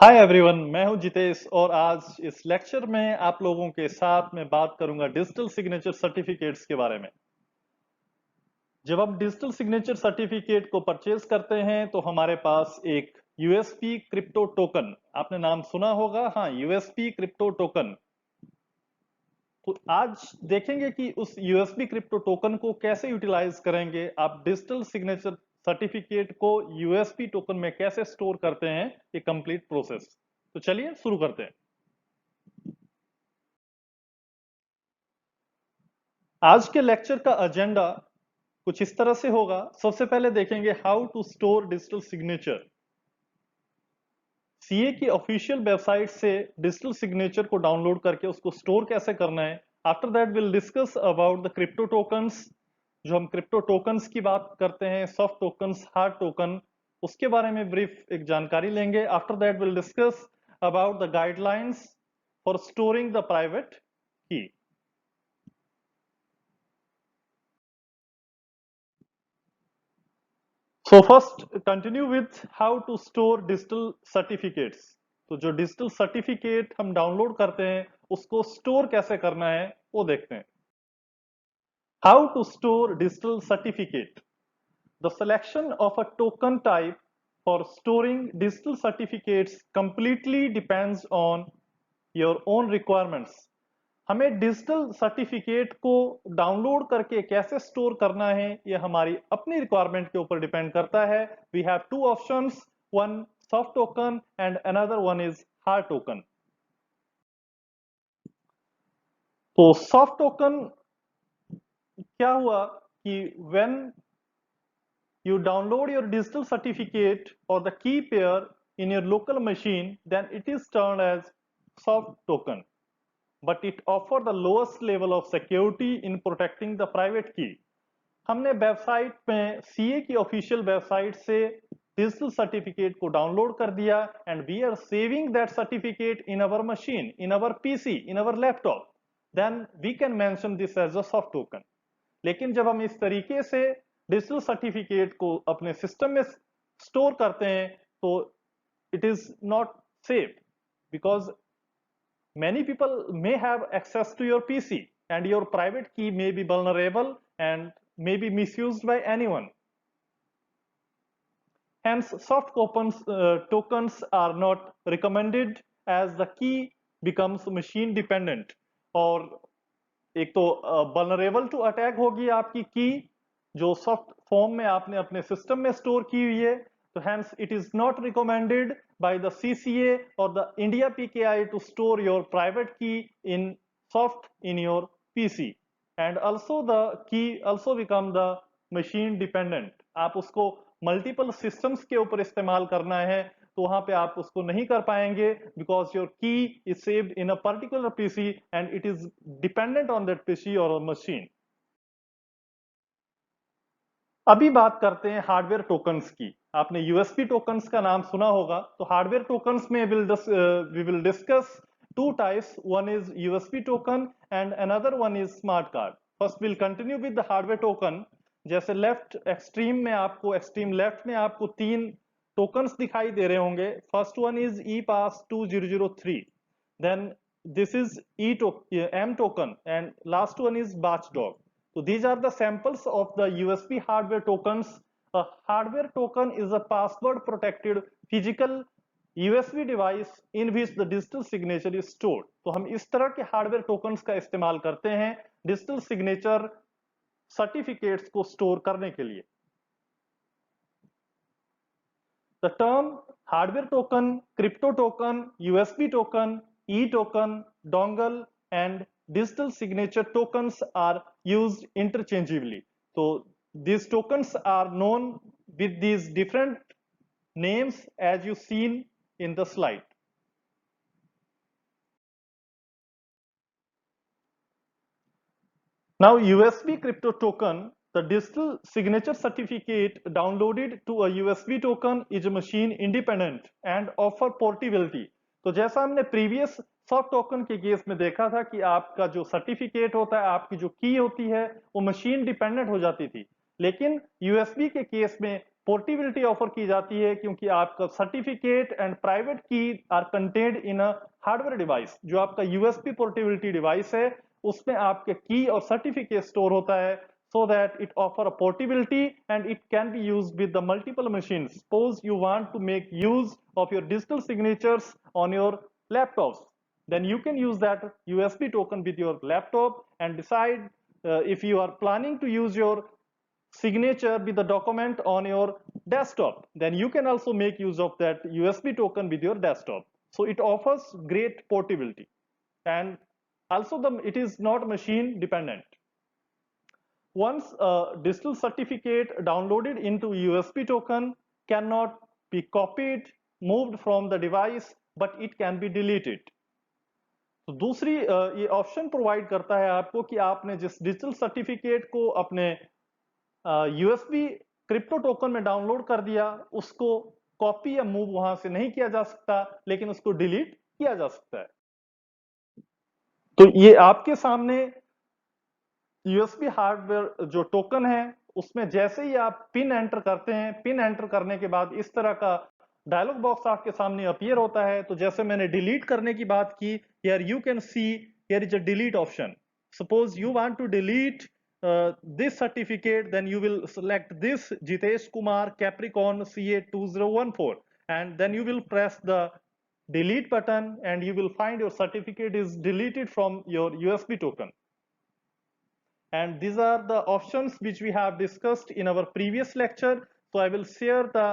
Hi everyone, मैं हूं जितेश और आज इस लेक्चर में आप लोगों के साथ मैं बात करूंगा डिजिटल सिग्नेचर सर्टिफिकेट्स के बारे में। जब आप डिजिटल सिग्नेचर सर्टिफिकेट को परचेज करते हैं तो हमारे पास एक यूएसपी क्रिप्टो टोकन, आपने नाम सुना होगा, हाँ, यूएसपी क्रिप्टो टोकन। तो आज देखेंगे कि उस यूएसबी क्रिप्टो टोकन को कैसे यूटिलाइज करेंगे, आप डिजिटल सिग्नेचर सर्टिफिकेट को यूएसबी टोकन में कैसे स्टोर करते हैं, ये कंप्लीट प्रोसेस। तो चलिए शुरू करते हैं। आज के लेक्चर का एजेंडा कुछ इस तरह से होगा। सबसे पहले देखेंगे how to store digital signature. CA की ऑफिशियल वेबसाइट से डिजिटल सिग्नेचर को डाउनलोड करके उसको स्टोर कैसे करना है। After that will discuss about the crypto tokens. जो हम क्रिप्टो टोकन्स की बात करते हैं, सॉफ्ट टोकन्स, हार्ड टोकन, उसके बारे में ब्रीफ एक जानकारी लेंगे। After that will discuss about the guidelines for storing the private key. So first continue with how to store digital certificates. तो जो डिजिटल सर्टिफिकेट हम डाउनलोड करते हैं उसको स्टोर कैसे करना है वो देखते हैं। How to store digital certificate. The selection of a token type for storing digital certificates completely depends on your own requirements. हमें डिजिटल सर्टिफिकेट को डाउनलोड करके कैसे स्टोर करना है ये हमारी अपनी रिक्वायरमेंट के ऊपर डिपेंड करता है। We have two options, one soft token and another one is hard token. तो सॉफ्ट टोकन क्या हुआ कि when you download your digital certificate or the key pair in your local machine, then it is termed as soft token, but it offers the lowest level of security in protecting the private key. हमने website में CA की official website से digital certificate को download कर दिया and we are saving that certificate in our machine, in our PC, in our laptop, then we can mention this as a soft token. लेकिन जब हम इस तरीके से डिजिटल सर्टिफिकेट को अपने सिस्टम में स्टोर करते हैं तो it is not safe, because many people may have access to your PC and your private key may be vulnerable and may be misused by anyone. Hence, soft tokens are not recommended as the key becomes machine dependent. और एक तो vulnerable to attack होगी आपकी की जो soft form में आपने अपने सिस्टम में स्टोर की हुई है। तो hence it is not recommended by the CCA or the India PKI to store your private key in soft in your PC, and also the key also become the machine dependent। आप उसको multiple systems के ऊपर इस्तेमाल करना है तो वहां पे आप उसको नहीं कर पाएंगे, बिकॉज योर की is saved in a particular PC and it is dependent on that PC और मशीन। अभी बात करते हैं हार्डवेयर टोकन्स की। आपने यूएसपी टोकन्स का नाम सुना होगा। तो हार्डवेयर टोकन्स में we will discuss two types, one is USB token and another one is smart card. First will continue with the hardware token. जैसे लेफ्ट एक्सट्रीम में आपको, एक्सट्रीम लेफ्ट में आपको तीन टोकन्स दिखाई दे रहे होंगे। First one is ePass 2003, then this is mToken and last one is watchdog. So these are the samples of the USB hardware tokens. A hardware token is a password protected physical USB device in which the digital signature is stored. तो हम इस तरह के hardware tokens का इस्तेमाल करते हैं digital signature certificates को स्टोर करने के लिए। The term hardware token, crypto token, USB token, e-token, dongle and digital signature tokens are used interchangeably. So these tokens are known with these different names as you seen in the slide. Now USB crypto token, the digital signature certificate downloaded to a USB token is machine independent and offer portability. तो जैसा हमने previous soft token के case में देखा था कि आपका जो सर्टिफिकेट होता है, आपकी जो की होती है वो मशीन डिपेंडेंट हो जाती थी, लेकिन यूएसबी के केस में पोर्टेबिलिटी ऑफर की जाती है क्योंकि आपका certificate and private key are contained in a hardware device. जो आपका यूएसबी पोर्टेबिलिटी डिवाइस है उसमें आपके की और सर्टिफिकेट स्टोर होता है, so that it offer a portability and it can be used with the multiple machines. Suppose you want to make use of your digital signatures on your laptops, then you can use that USB token with your laptop and decide if you are planning to use your signature with the document on your desktop, then you can also make use of that USB token with your desktop. So it offers great portability, and also it is not machine dependent. Once a digital certificate downloaded into USB token cannot be copied, moved from the device, but it can be deleted. तो दूसरी ये option provide करता है आपको कि आपने जिस digital certificate को अपने यूएसबी क्रिप्टो टोकन में डाउनलोड कर दिया, उसको कॉपी या मूव वहां से नहीं किया जा सकता, लेकिन उसको डिलीट किया जा सकता है। तो ये आपके सामने यूएसबी हार्डवेयर जो टोकन है उसमें जैसे ही आप पिन एंटर करते हैं, पिन एंटर करने के बाद इस तरह का डायलॉग बॉक्स आपके सामने अपीयर होता है। तो जैसे मैंने डिलीट करने की बात की, here you can see here is a delete option. Suppose you want to delete this certificate, then you will select this Jitesh Kumar Capricorn CA 2014 and then you will press the delete button and you will find your certificate is deleted from your USB token. And these are the options which we have discussed in our previous lecture. So I will share the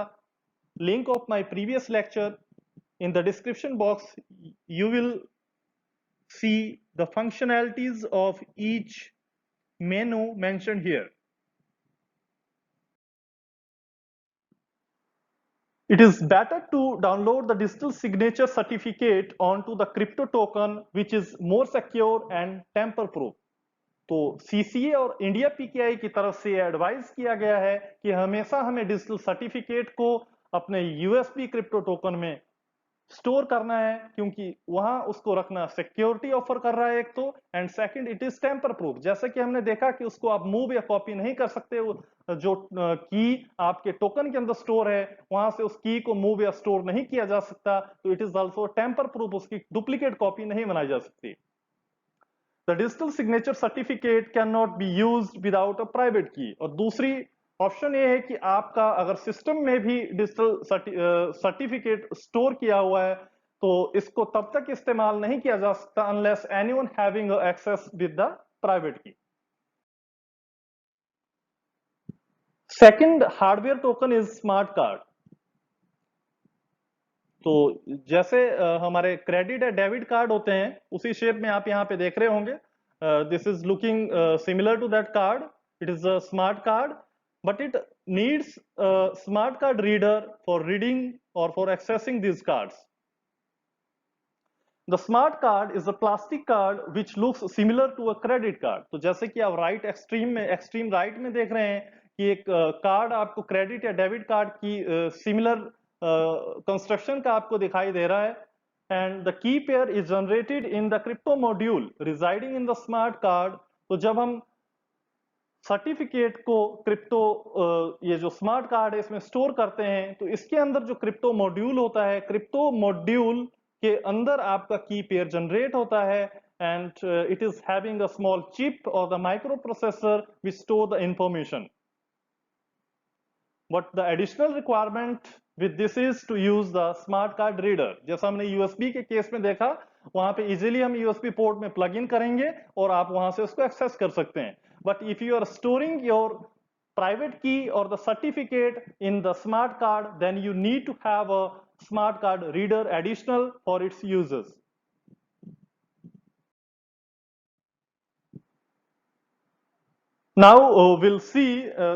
link of my previous lecture in the description box. You will see the functionalities of each menu mentioned here. It is better to download the digital signature certificate onto the crypto token, which is more secure and tamper proof. तो CCA और India पीकेआई की तरफ से advice किया गया है कि हमेशा हमें डिजिटल सर्टिफिकेट को अपने यूएसबी क्रिप्टो टोकन में स्टोर करना है, क्योंकि वहां उसको रखना सिक्योरिटी ऑफर कर रहा है एक तो, and second it is tamper proof. जैसे कि हमने देखा कि उसको आप मूव या कॉपी नहीं कर सकते, वो जो की आपके टोकन के अंदर स्टोर है वहां से उस की को मूव या स्टोर नहीं किया जा सकता, तो it is also tamper proof, उसकी डुप्लीकेट कॉपी नहीं बनाई जा सकती। The digital signature certificate cannot be used without a private key। और दूसरी ऑप्शन ये है कि आपका अगर सिस्टम में भी डिजिटल सर्टिफिकेट स्टोर किया हुआ है तो इसको तब तक इस्तेमाल नहीं किया जा सकता unless anyone having access with the private key. Second hardware token is smart card. तो जैसे हमारे क्रेडिट या डेबिट कार्ड होते हैं उसी शेप में आप यहाँ पे देख रहे होंगे। This is looking similar to that card. It is a smart card but it needs smart card reader for reading और for accessing these cards. The smart card is a plastic card which looks similar to a credit card। तो जैसे कि आप right extreme right में देख रहे हैं कि एक कार्ड आपको क्रेडिट या डेबिट कार्ड की सिमिलर कंस्ट्रक्शन का आपको दिखाई दे रहा है, and the key pair is generated in the crypto module residing in the smart card. तो जब हम सर्टिफिकेट को क्रिप्टो ये जो स्मार्ट कार्ड है इसमें स्टोर करते हैं तो इसके अंदर जो क्रिप्टो मॉड्यूल होता है, क्रिप्टो मॉड्यूल के अंदर आपका की पेयर जनरेट होता है, and it is having a small chip और the microprocessor which store the information. But the additional requirement with this is to use the smart card reader. जैसा हमने USB के केस में देखा, वहां पे इजीली हम यूएसबी पोर्ट में प्लग इन करेंगे और आप वहां से उसको एक्सेस कर सकते हैं। But if you are storing your private key or the certificate in the smart card, then you need to have a smart card reader additional for its uses. Now we'll see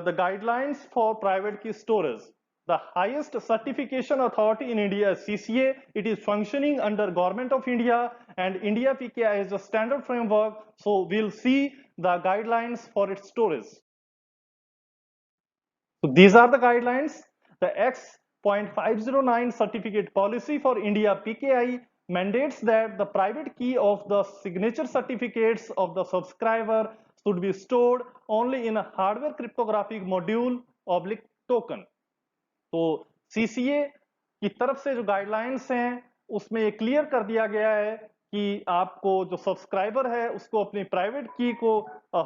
the guidelines for private key storage. The highest certification authority in India is CCA. It is functioning under Government of India, and India PKI is a standard framework. So we'll see the guidelines for its storage. So these are the guidelines. The X.509 certificate policy for India PKI mandates that the private key of the signature certificates of the subscriber should be stored only in a hardware cryptographic module / token. तो CCA की तरफ से जो guidelines हैं उसमें ये clear कर दिया गया है कि आपको जो सब्सक्राइबर है उसको अपनी प्राइवेट की को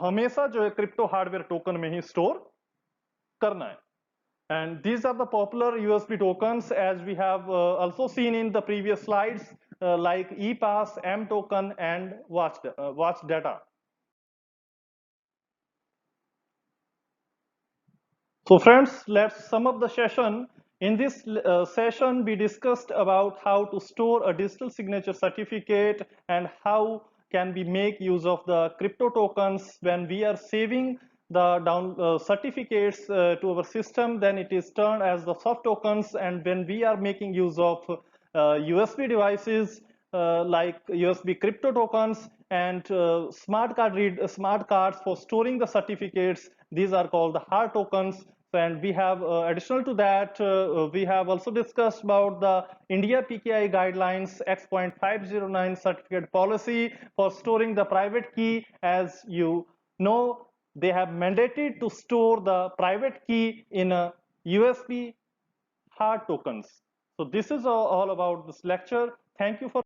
हमेशा जो है क्रिप्टो हार्डवेयर टोकन में ही स्टोर करना है. And these are the popular USB tokens as we have also seen in the previous slides like ePass, M token and watch data. So friends, let's sum up the session. In this session, we discussed about how to store a digital signature certificate and how can we make use of the crypto tokens when we are saving the certificates to our system, then it is turned as the soft tokens, and when we are making use of USB devices like USB crypto tokens and smart cards for storing the certificates, these are called the hard tokens. And we have additional to that, we have also discussed about the India PKI guidelines X.509 certificate policy for storing the private key. As you know, they have mandated to store the private key in a USB hard tokens. So this is all about this lecture. Thank you for